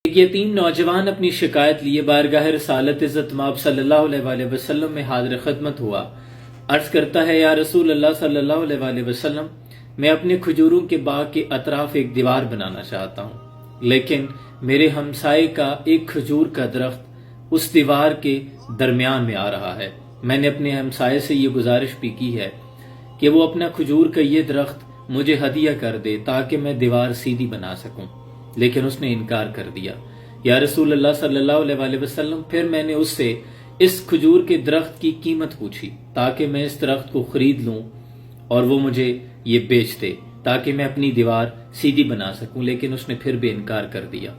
ایک یتیم نوجوان اپنی شکایت لیے بارگاہ رسالت عزت مآب صلی اللہ علیہ وآلہ وسلم میں حاضر خدمت ہوا۔ عرض کرتا ہے، یا رسول اللہ صلی اللہ علیہ وآلہ وسلم، میں اپنے کھجوروں کے باغ کے اطراف ایک دیوار بنانا چاہتا ہوں، لیکن میرے ہمسائے کا ایک کھجور کا درخت اس دیوار کے درمیان میں آ رہا ہے۔ میں نے اپنے ہمسائے سے یہ گزارش بھی کی ہے کہ وہ اپنا کھجور کا یہ درخت مجھے ہدیہ کر دے تاکہ میں دیوار سیدھی بنا سکوں، لیکن اس نے انکار کر دیا۔ یا رسول اللہ صلی اللہ علیہ وآلہ وسلم، پھر میں نے اس سے اس کھجور کے درخت کی قیمت پوچھی تاکہ میں اس درخت کو خرید لوں اور وہ مجھے یہ بیچ دے تاکہ میں اپنی دیوار سیدھی بنا سکوں، لیکن اس نے پھر بھی انکار کر دیا۔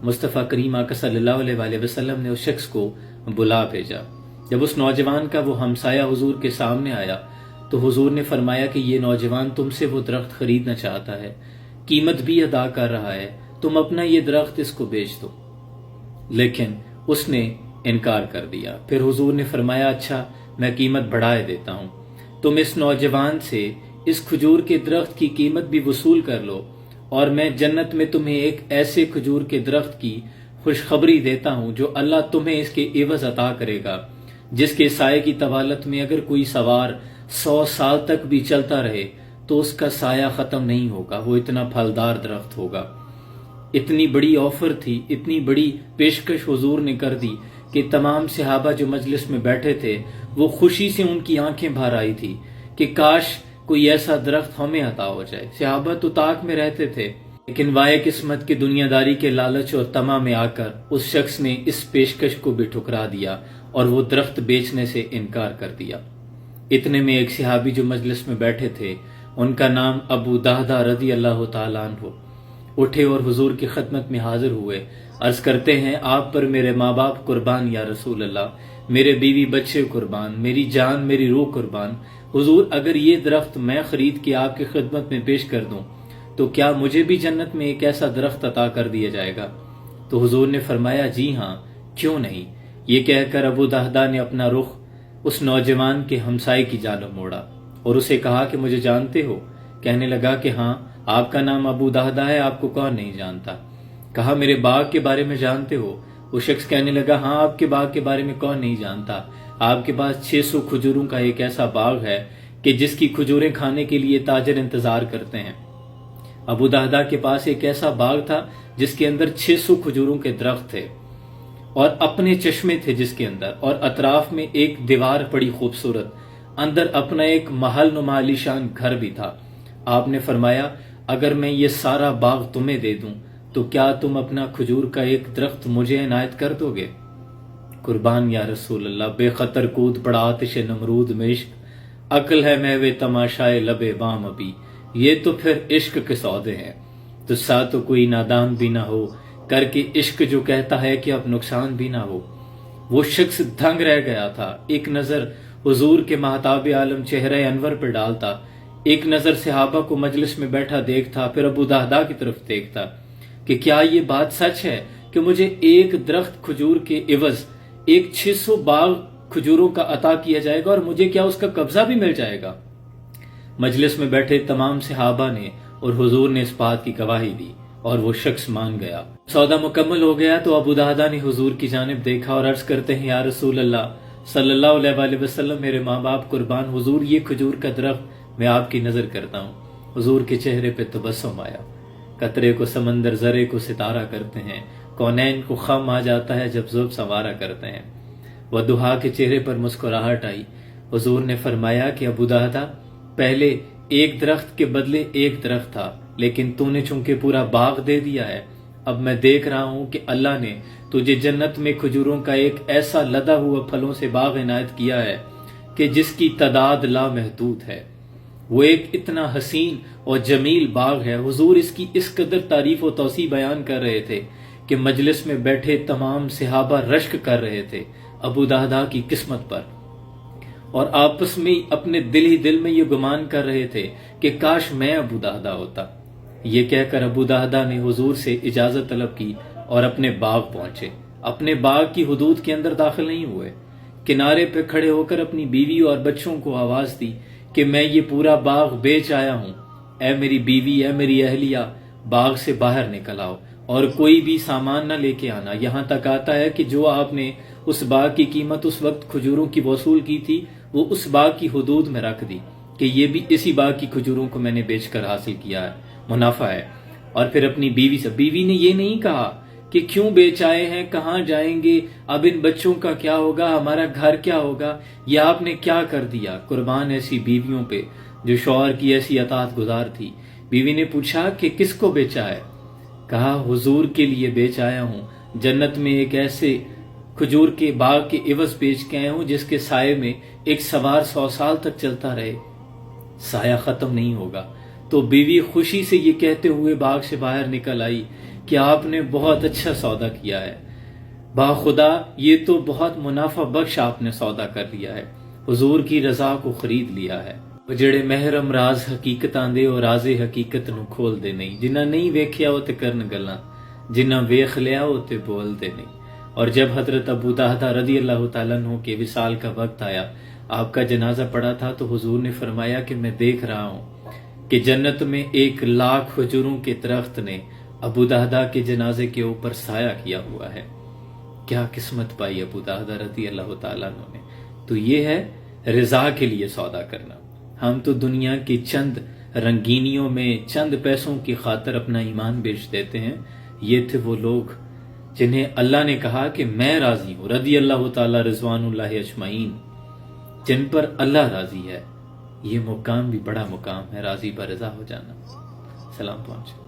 مصطفیٰ کریم آقا صلی اللہ علیہ وآلہ وسلم نے اس شخص کو بلا بھیجا۔ جب اس نوجوان کا وہ ہمسایہ حضور کے سامنے آیا تو حضور نے فرمایا کہ یہ نوجوان تم سے وہ درخت خریدنا چاہتا ہے، قیمت بھی ادا کر رہا ہے، تم اپنا یہ درخت اس کو بیچ دو، لیکن اس نے انکار کر دیا۔ پھر حضور نے فرمایا، اچھا میں قیمت بڑھائے دیتا ہوں، تم اس نوجوان سے اس کھجور کے درخت کی قیمت بھی وصول کر لو، اور میں جنت میں تمہیں ایک ایسے کھجور کے درخت کی خوشخبری دیتا ہوں جو اللہ تمہیں اس کے عوض عطا کرے گا، جس کے سائے کی طوالت میں اگر کوئی سوار 100 سال تک بھی چلتا رہے تو اس کا سایہ ختم نہیں ہوگا، وہ اتنا پھلدار درخت ہوگا۔ اتنی بڑی آفر تھی، اتنی بڑی پیشکش حضور نے کر دی کہ تمام صحابہ جو مجلس میں بیٹھے تھے وہ خوشی سے ان کی آنکھیں بھر آئی تھی کہ کاش کوئی ایسا درخت ہمیں عطا ہو جائے۔ صحابہ تو طاق میں رہتے تھے، لیکن وائے قسمت کی دنیا داری کے لالچ اور طمع میں آ کر اس شخص نے اس پیشکش کو بھی ٹھکرا دیا اور وہ درخت بیچنے سے انکار کر دیا۔ اتنے میں ایک صحابی جو مجلس میں بیٹھے تھے، ان کا نام ابو دہدہ رضی اللہ تعالیٰ عنہ، اٹھے اور حضور کی خدمت میں حاضر ہوئے۔ عرض کرتے ہیں، آپ پر میرے ماں باپ قربان یا رسول اللہ، میرے بیوی بچے قربان، میری جان میری روح قربان۔ حضور، اگر یہ درخت میں خرید کے آپ کی خدمت میں پیش کر دوں تو کیا مجھے بھی جنت میں ایک ایسا درخت عطا کر دیا جائے گا؟ تو حضور نے فرمایا، جی ہاں، کیوں نہیں۔ یہ کہہ کر ابو دہدہ نے اپنا رخ اس نوجوان کے ہمسائے کی جانب موڑا اور اسے کہا کہ مجھے جانتے ہو؟ کہنے لگا کہ ہاں، آپ کا نام ابو دہدہ ہے، آپ کو کون نہیں جانتا؟ کہا میرے باغ کے بارے میں جانتے ہو؟ وہ شخص کہنے لگا، ہاں، آپ کے باغ کے بارے میں کون نہیں جانتا؟ آپ کے پاس 600 کھجوروں کا ایک ایسا باغ ہے کہ جس کی کھجوریں کھانے کے لیے تاجر انتظار کرتے ہیں۔ ابو دہدہ کے پاس ایک ایسا باغ تھا جس کے اندر 600 کھجوروں کے درخت تھے اور اپنے چشمے تھے جس کے اندر، اور اطراف میں ایک دیوار بڑی خوبصورت، اندر اپنا ایک محل نما عالیشان گھر بھی تھا۔ آپ نے فرمایا، اگر میں یہ سارا باغ تمہیں دے دوں تو کیا تم اپنا کھجور کا ایک درخت مجھے عنایت کر دو گے؟ قربان یا رسول اللہ، بے خطر کود پڑا آتش نمرود میں عشق، عقل ہے محو تماشائے لب بام ابھی، یہ تو پھر عشق کے سودے ہیں، تو سا تو کوئی نادان بھی نہ ہو کر کے عشق جو کہتا ہے کہ اب نقصان بھی نہ ہو۔ وہ شخص دھنگ رہ گیا تھا، ایک نظر حضور کے مہتاب عالم چہرہ انور پر ڈالتا، ایک نظر صحابہ کو مجلس میں بیٹھا دیکھتا، پھر ابو دہدہ کی طرف دیکھتا کہ کیا یہ بات سچ ہے کہ مجھے ایک درخت کھجور کے عوض ایک 600 باغ کھجوروں کا عطا کیا جائے گا، اور مجھے کیا اس کا قبضہ بھی مل جائے گا؟ مجلس میں بیٹھے تمام صحابہ نے اور حضور نے اس بات کی گواہی دی اور وہ شخص مان گیا۔ سودا مکمل ہو گیا تو ابو دہدہ نے حضور کی جانب دیکھا اور عرض کرتے ہیں، یا رسول اللہ صلی اللہ علیہ وآلہ وسلم، میرے ماں باپ قربان، حضور یہ کھجور کا درخت میں آپ کی نظر کرتا ہوں۔ حضور کے چہرے پہ تبسم آیا۔ قطرے کو سمندر، ذرے کو ستارہ کرتے ہیں، کونین کو خم آ جاتا ہے جب ذوب سنوارا کرتے ہیں۔ وضحیٰ کے چہرے پر مسکراہٹ آئی۔ حضور نے فرمایا کہ ابو دہدہ، پہلے ایک درخت کے بدلے ایک درخت تھا، لیکن تو نے چونکہ پورا باغ دے دیا ہے، اب میں دیکھ رہا ہوں کہ اللہ نے تجھے جنت میں کھجوروں کا ایک ایسا لدا ہوا پھلوں سے باغ عنایت کیا ہے کہ جس کی تعداد لامحدود ہے۔ وہ ایک اتنا حسین اور جمیل باغ ہے۔ حضور اس کی اس قدر تعریف و توصیف بیان کر رہے تھے کہ مجلس میں بیٹھے تمام صحابہ رشک کر رہے تھے ابو دہدہ کی قسمت پر، اور آپس میں اپنے دل ہی دل میں یہ گمان کر رہے تھے کہ کاش میں ابو دہدہ ہوتا۔ یہ کہہ کر ابو دہدہ نے حضور سے اجازت طلب کی اور اپنے باغ پہنچے۔ اپنے باغ کی حدود کے اندر داخل نہیں ہوئے، کنارے پہ کھڑے ہو کر اپنی بیوی اور بچوں کو آواز دی کہ میں یہ پورا باغ بیچ آیا ہوں، اے میری بیوی، اے میری اہلیہ، باغ سے باہر نکل آؤ۔ اور کوئی بھی سامان نہ لے کے آنا. یہاں تک آتا ہے کہ جو آپ نے اس باغ کی قیمت اس وقت کھجوروں کی وصول کی تھی وہ اس باغ کی حدود میں رکھ دی کہ یہ بھی اسی باغ کی کھجوروں کو میں نے بیچ کر حاصل کیا ہے, منافع ہے. اور پھر اپنی بیوی سے, بیوی نے یہ نہیں کہا کہ کیوں بیچ آئے ہیں, کہاں جائیں گے, اب ان بچوں کا کیا ہوگا, ہمارا گھر کیا ہوگا, یہ آپ نے کیا کر دیا. قربان ایسی بیویوں پہ جو شوہر کی ایسی اطاعت گزار تھی. بیوی نے پوچھا کہ کس کو بیچا ہے؟ کہا حضور کے لیے بیچ آیا ہوں, جنت میں ایک ایسے کھجور کے باغ کے عوض بیچ کے آیا ہوں جس کے سائے میں ایک سوار 100 سال تک چلتا رہے, سایہ ختم نہیں ہوگا. تو بیوی خوشی سے یہ کہتے ہوئے باغ سے باہر نکل آئی کہ آپ نے بہت اچھا سودا کیا ہے, با خدا یہ تو بہت منافع بخش آپ نے سودا کر لیا ہے, حضور کی رضا کو خرید لیا ہے. جڑے محرم راز حقیقتاں دے اور راز حقیقت نو کھول دے نہیں, جنہ نہیں ویکھیا وہ تے کرن گلاں, جنہ ویکھ لیا وہ تے بول دے نہیں. اور جب حضرت ابو دہدہ رضی اللہ تعالیٰ عنہ کے وصال کا وقت آیا, آپ کا جنازہ پڑا تھا, تو حضور نے فرمایا کہ میں دیکھ رہا ہوں کہ جنت میں 1,00,000 کھجوروں کے درخت نے ابو دہدہ کے جنازے کے اوپر سایہ کیا ہوا ہے. کیا قسمت پائی ابو دہدہ رضی اللہ تعالیٰ عنہ نے. تو یہ ہے رضا کے لیے سودا کرنا. ہم تو دنیا کی چند رنگینیوں میں چند پیسوں کی خاطر اپنا ایمان بیچ دیتے ہیں. یہ تھے وہ لوگ جنہیں اللہ نے کہا کہ میں راضی ہوں, رضی اللہ تعالی رضوان اللہ اجمعین, جن پر اللہ راضی ہے. یہ مقام بھی بڑا مقام ہے, راضی برضا ہو جانا. سلام پہنچے.